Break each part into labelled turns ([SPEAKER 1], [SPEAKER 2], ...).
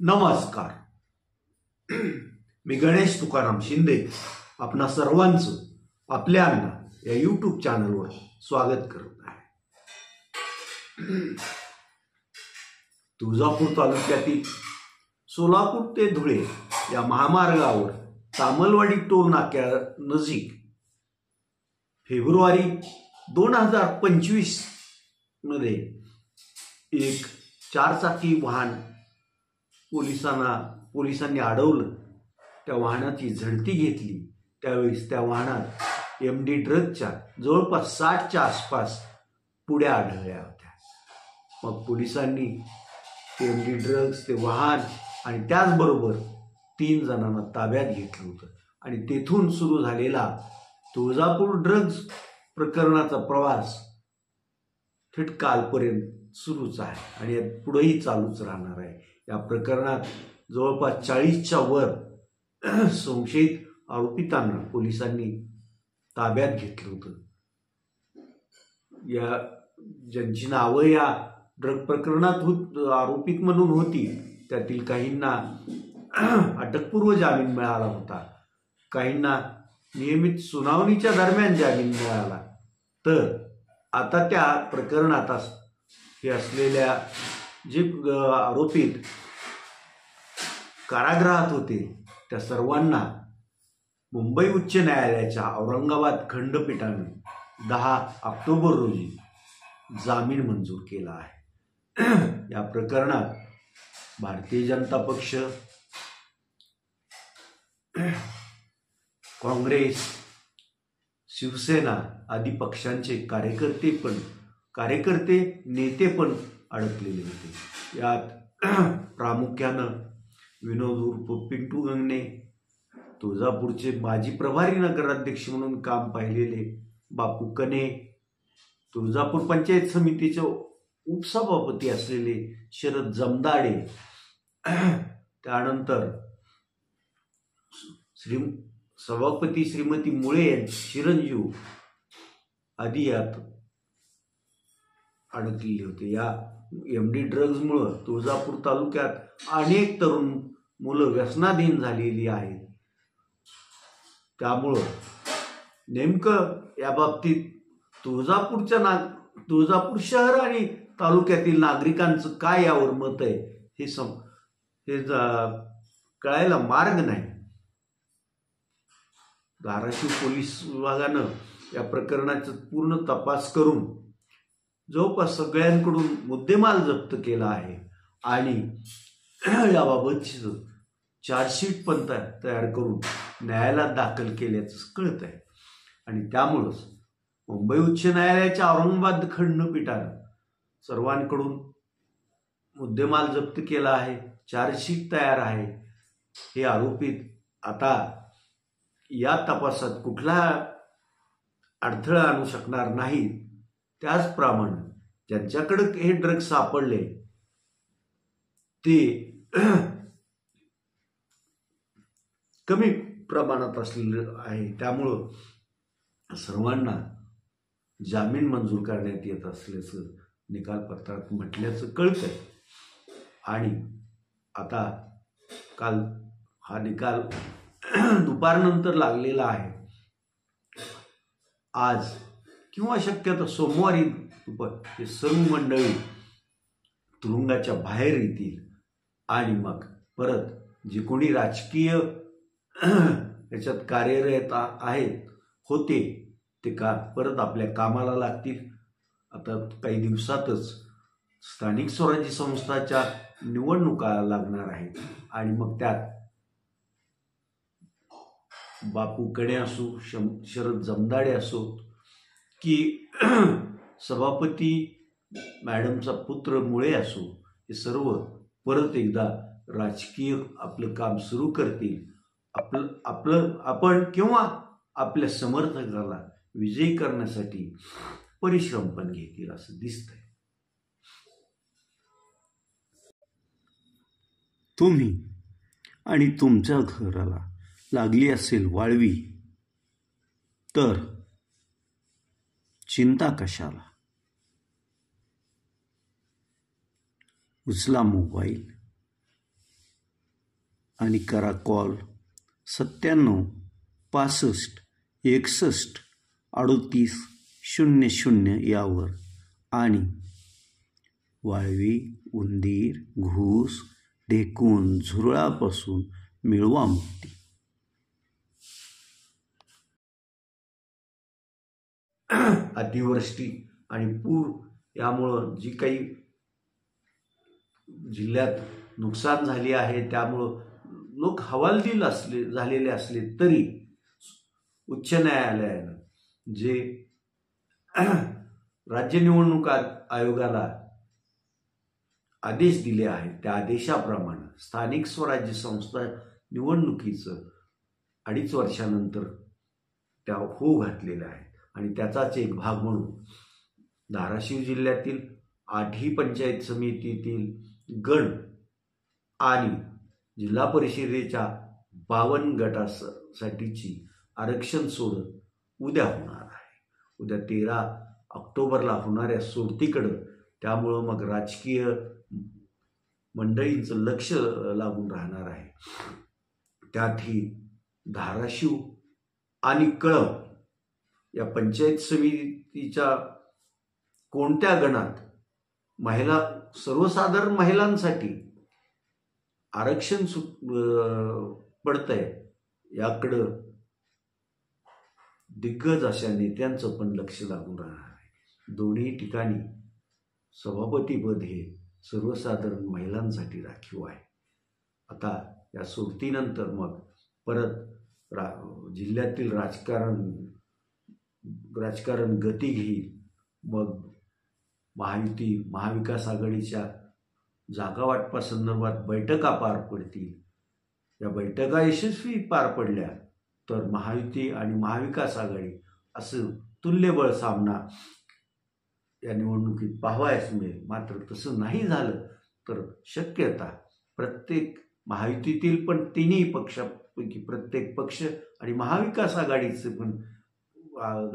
[SPEAKER 1] नमस्कार. मी गणेश तुकाराम शिंदे आपणा सर्वांचं आपल्या अण्णा या यूट्यूब चॅनलवर स्वागत करत आहे. तुळजापूर तालुक्यातील सोलापूर ते धुळे या महामार्गावर तामलवाडी टोल नाक्या नजीक फेब्रुवारी 2025 मध्ये एक चारचाकी वाहन पोलिसांनी अडवलं. त्या वाहनाची झडती घेतली. त्यावेळेस त्या वाहनात MD ड्रग्जच्या जवळपास 60च्या आसपास पुड्या आढळल्या होत्या. मग पोलिसांनी MD ड्रग्ज, ते वाहन आणि त्याचबरोबर 3 जणांना ताब्यात घेतलं होतं. आणि तेथून सुरू झालेला तुळजापूर ड्रग्ज प्रकरणाचा प्रवास थेट कालपर्यंत सुरूच आहे आणि पुढेही चालूच राहणार आहे. या प्रकरणात जवळपास 40च्या वर संशयित आरोपितांना पोलिसांनी ताब्यात घेतलं होतं. या ज्यांची नावं या ड्रग प्रकरणात आरोपित म्हणून होती त्यातील काहींना अटकपूर्व जामीन मिळाला होता, काहींना नियमित सुनावणीच्या दरम्यान जामीन मिळाला. तर आता त्या प्रकरणात हे असलेल्या जे आरोपित कारागृहात होते त्या सर्वांना मुंबई उच्च न्यायालयाच्या औरंगाबाद खंडपीठाने 10 ऑक्टोबर रोजी जामीन मंजूर केला आहे. या प्रकरणात भारतीय जनता पक्ष, काँग्रेस, शिवसेना आदी पक्षांचे कार्यकर्ते नेते पण अडकलेले होते. यात प्रामुख्यानं विनोद उर्फ पिंटू गंगणे, तुळजापूरचे माजी प्रभारी नगराध्यक्ष म्हणून काम पाहिलेले बापू कने, तुळजापूर पंचायत समितीचे उपसभापती असलेले शरद जमदाडे, त्यानंतर सभापती श्रीमती मुळे यांचे चिरंजीव आदी यात अडकलेले होते. या MD ड्रग्जमुळं तुळजापूर तालुक्यात अनेक तरुण मुलं व्यसनाधीन झालेली आहेत. त्यामुळं नेमकं या बाबतीत तुळजापूर शहर आणि तालुक्यातील नागरिकांचं काय यावर मत आहे हे कळायला मार्ग नाही. धाराशिव पोलीस विभागानं या प्रकरणाचा पूर्ण तपास करून जवळपास सगळ्यांकडून मुद्देमाल जप्त केला आहे आणि याबाबतची चार्जशीट पण तयार करून न्यायालयात दाखल केल्याचं कळत आहे. आणि त्यामुळंच मुंबई उच्च न्यायालयाच्या औरंगाबाद खंडपीठानं सर्वांकडून मुद्देमाल जप्त केला आहे, चार्जशीट तयार आहे. हे आरोपित आता या तपासात कुठला अडथळा आणू शकणार नाही. त्याचप्रमाणे ज्यांच्याकडे हे ड्रग्ज सापडले ते कमी प्रमाणात असलेलं आहे. त्यामुळं सर्वांना जामीन मंजूर करण्यात येत असल्याचं निकालपत्रात म्हटल्याचं कळतंय. आणि आता काल हा निकाल दुपारनंतर लागलेला आहे. आज किंवा शक्यतो सोमवारी हे सर्व मंडळी तुरुंगाच्या बाहेर येतील आणि मग परत जे कोणी राजकीय याच्यात कार्यरत होते ते परत आपल्या कामाला लागतील. आता काही दिवसातच स्थानिक स्वराज्य संस्थाच्या निवडणुका लागणार आहेत आणि मग त्यात बापू कणे असो, शरद जमदाडे असो की सभापती मॅडमचा पुत्र मुळे असो, हे सर्व परत एकदा राजकीय आपलं काम सुरू करतील. आपण किंवा आपल्या समर्थकाला विजयी करण्यासाठी परिश्रम पण घेतील असं दिसतंय.
[SPEAKER 2] तुम्ही आणि तुमच्या घराला लागली असेल वाळवी तर चिंता कशाला. उचला मोबाईल, आणि करा कॉल 97 65 61 38 00 यावर आणि वाळवी, उंदीर, घूस, ढेकूण, झुरळापासून मिळवा मुक्ती.
[SPEAKER 1] अतिवृष्टी आणि पूर यामुळं जी काही जिल्ह्यात नुकसान झाले आहे त्यामुळं लोक हवालदिल झालेले असले तरी उच्च न्यायालयानं जे राज्य निवडणूक आयोगाला आदेश दिले आहेत त्या आदेशाप्रमाणे स्थानिक स्वराज्य संस्था निवडणुकीचं 2.5 वर्षानंतर त्या होऊ घातलेल्या आहेत. आणि त्याचाच एक भाग म्हणून धाराशिव जिल्ह्यातील 8ही पंचायत समितीतील गण आणि जिल्हा परिषदेच्या 52 गटासाठीची आरक्षण सोडत उद्या होणार आहे. उद्या 13 ऑक्टोबरला होणाऱ्या सोडतीकडं त्यामुळं मग राजकीय मंडळींचं लक्ष लागून राहणार आहे. त्यातही धाराशिव आणि कळंब या पंचायत समितीच्या कोणत्या गणात सर्वसाधारण महिलांसाठी आरक्षण पडतंय याकडं दिग्गज अशा नेत्यांचं पण लक्ष लागून राहणार आहे. दोन्ही ठिकाणी सभापतीपद हे सर्वसाधारण महिलांसाठी राखीव आहे. आता या सोडतीनंतर मग परत जिल्ह्यातील राजकारण गती घेईल. मग महायुती महाविकास आघाडीच्या जागा वाटपासंदर्भात बैठका पार पडतील. या बैठका यशस्वी पार पडल्या तर महायुती आणि महाविकास आघाडी असं तुल्यबळ सामना या निवडणुकीत पाहावयास मिळेल. मात्र तसं नाही झालं तर शक्यता प्रत्येक महायुतीतील पण तिन्ही पक्षापैकी प्रत्येक पक्ष आणि महाविकास आघाडीचे पण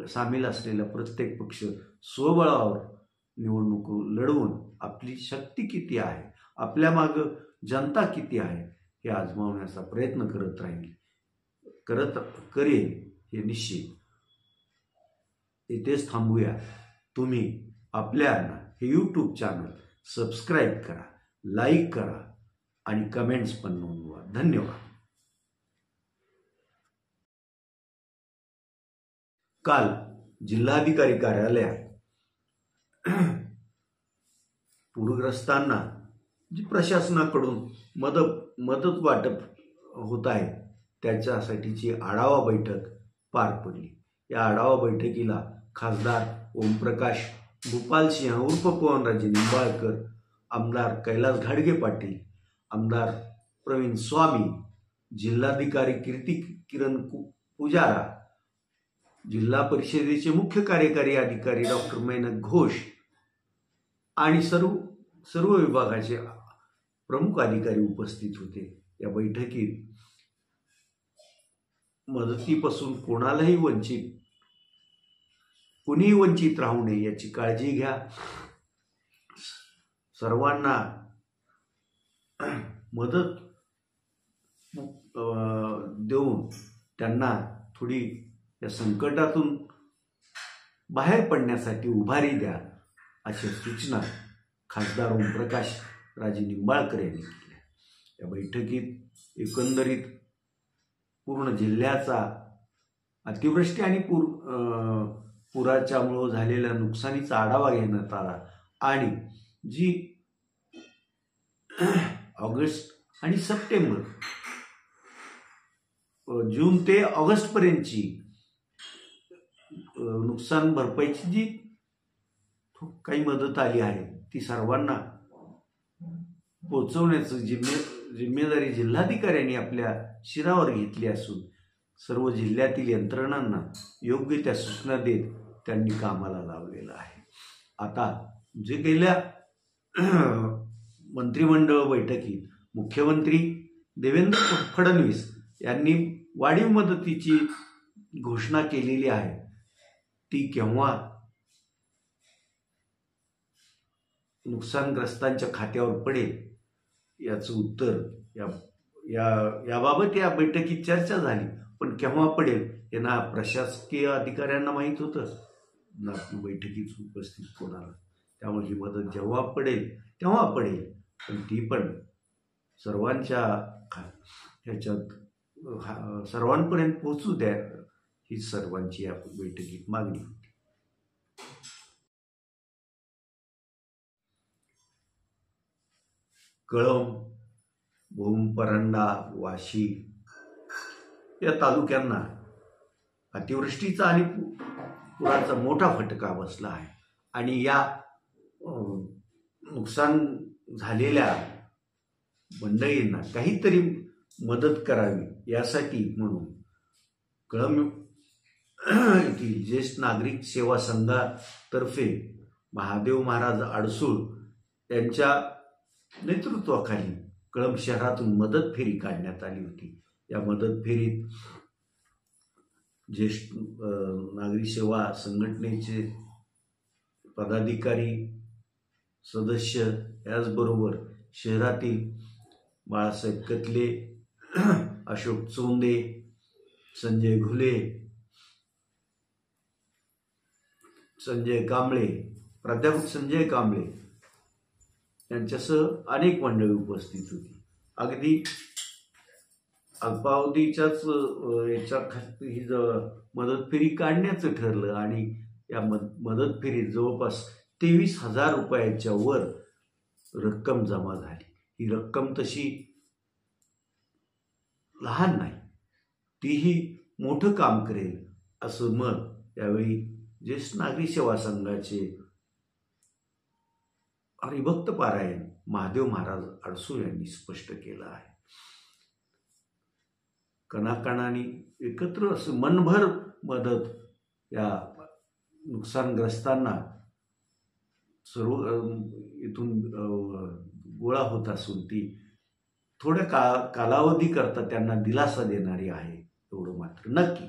[SPEAKER 1] सामील असलेला प्रत्येक पक्ष स्वबळावर निवडणूक लढवून आपली शक्ती किती आहे, आपल्या मागं जनता किती आहे हे आजमावण्याचा प्रयत्न करेल हे निश्चित. इथेच थांबूया. तुम्ही आपल्याला हे यूट्यूब चॅनल सबस्क्राईब करा, लाईक करा आणि कमेंट्स पण नोंदवा. धन्यवाद. काल जिल्हाधिकारी कार्यालयात पूरग्रस्तांना जी प्रशासनाकडून मदत वाटप होत आहे त्याच्यासाठीची आढावा बैठक पार पडली. या आढावा बैठकीला खासदार ओमप्रकाश भूपालसिंह उर्फ पवनराजे निंबाळकर, आमदार कैलास घाडगे पाटील, आमदार प्रवीण स्वामी, जिल्हाधिकारी कीर्ती किरण पुजारा, जिल्हा परिषदेचे मुख्य कार्यकारी अधिकारी डॉक्टर मेनक घोष आणि सर्व विभागाचे प्रमुख अधिकारी उपस्थित होते. या बैठकीत मदतीपासून कुणीही वंचित राहू नये याची काळजी घ्या. सर्वांना मदत देऊन त्यांना थोडी या संकटातून बाहेर पडण्यासाठी उभारी द्या अशा सूचना खासदार ओमप्रकाश राजे निंबाळकर यांनी केल्या. या बैठकीत एकंदरीत पूर्ण जिल्ह्याचा अतिवृष्टी आणि पुराच्यामुळे झालेल्या नुकसानीचा आढावा घेण्यात आला आणि जी ऑगस्ट आणि सप्टेंबर जून ते ऑगस्टपर्यंतची नुकसान भरपाईची जी काही मदत आली आहे ती सर्वांना पोचवण्याचं जिम्मेदारी जिल्हाधिकाऱ्यांनी आपल्या शिरावर घेतली असून सर्व जिल्ह्यातील यंत्रणांना योग्य त्या सूचना देत त्यांनी कामाला लावलेलं आहे. आता जे गेल्या मंत्रिमंडळ बैठकीत मुख्यमंत्री देवेंद्र फडणवीस यांनी वाढीव मदतीची घोषणा केलेली आहे ती केव्हा नुकसानग्रस्तांच्या खात्यावर पडेल याचं उत्तर याबाबत या बैठकीत चर्चा झाली, पण केव्हा पडेल हे ना प्रशासकीय अधिकाऱ्यांना माहीत होतं ना बैठकीत उपस्थित कोणाला. त्यामुळे ही मदत जेव्हा पडेल तेव्हा पडेल, पण ती पण सर्वांच्या ह्याच्यात सर्वांपर्यंत पोहोचू द्या, ही सर्वांची या बैठकीत मागणी होती. कळंब, भूम, परांडा, वाशी या तालुक्यांना अतिवृष्टीचा आणि पुराचा मोठा फटका बसला आहे आणि या नुकसान झालेल्या मंडळींना काहीतरी मदत करावी यासाठी म्हणून कळंब येथील ज्येष्ठ नागरिक सेवा संघातर्फे महादेव महाराज आडसूळ यांच्या नेतृत्वाखाली कळंब शहरातून मदत फेरी काढण्यात आली होती. या मदत फेरीत ज्येष्ठ नागरिक सेवा संघटनेचे पदाधिकारी, सदस्य, याचबरोबर शहरातील बाळासाहेब कतले, अशोक चोंदे, संजय घुले, संजय कांबळे, प्राध्यापक संजय कांबळे यांच्यासह अनेक मंडळी उपस्थित होती. अगदी अल्पावधीच्याच याच्याखाली ही मदत फेरी काढण्याचं ठरलं आणि या मदत फेरीत जवळपास 23,000 रुपयाच्या वर रक्कम जमा झाली. ही रक्कम तशी लहान नाही, तीही मोठं काम करेल असं मत यावेळी ज्येष्ठ नागरिक सेवा संघाचे हरिभक्त पारायण महादेव महाराज आडसूळ यांनी स्पष्ट केलं आहे. कणाकणाने एकत्र असं मनभर मदत या नुकसानग्रस्तांना सर्व इथून गोळा होत असून ती थोड्या कालावधी करता त्यांना दिलासा देणारी आहे, एवढं मात्र नक्की.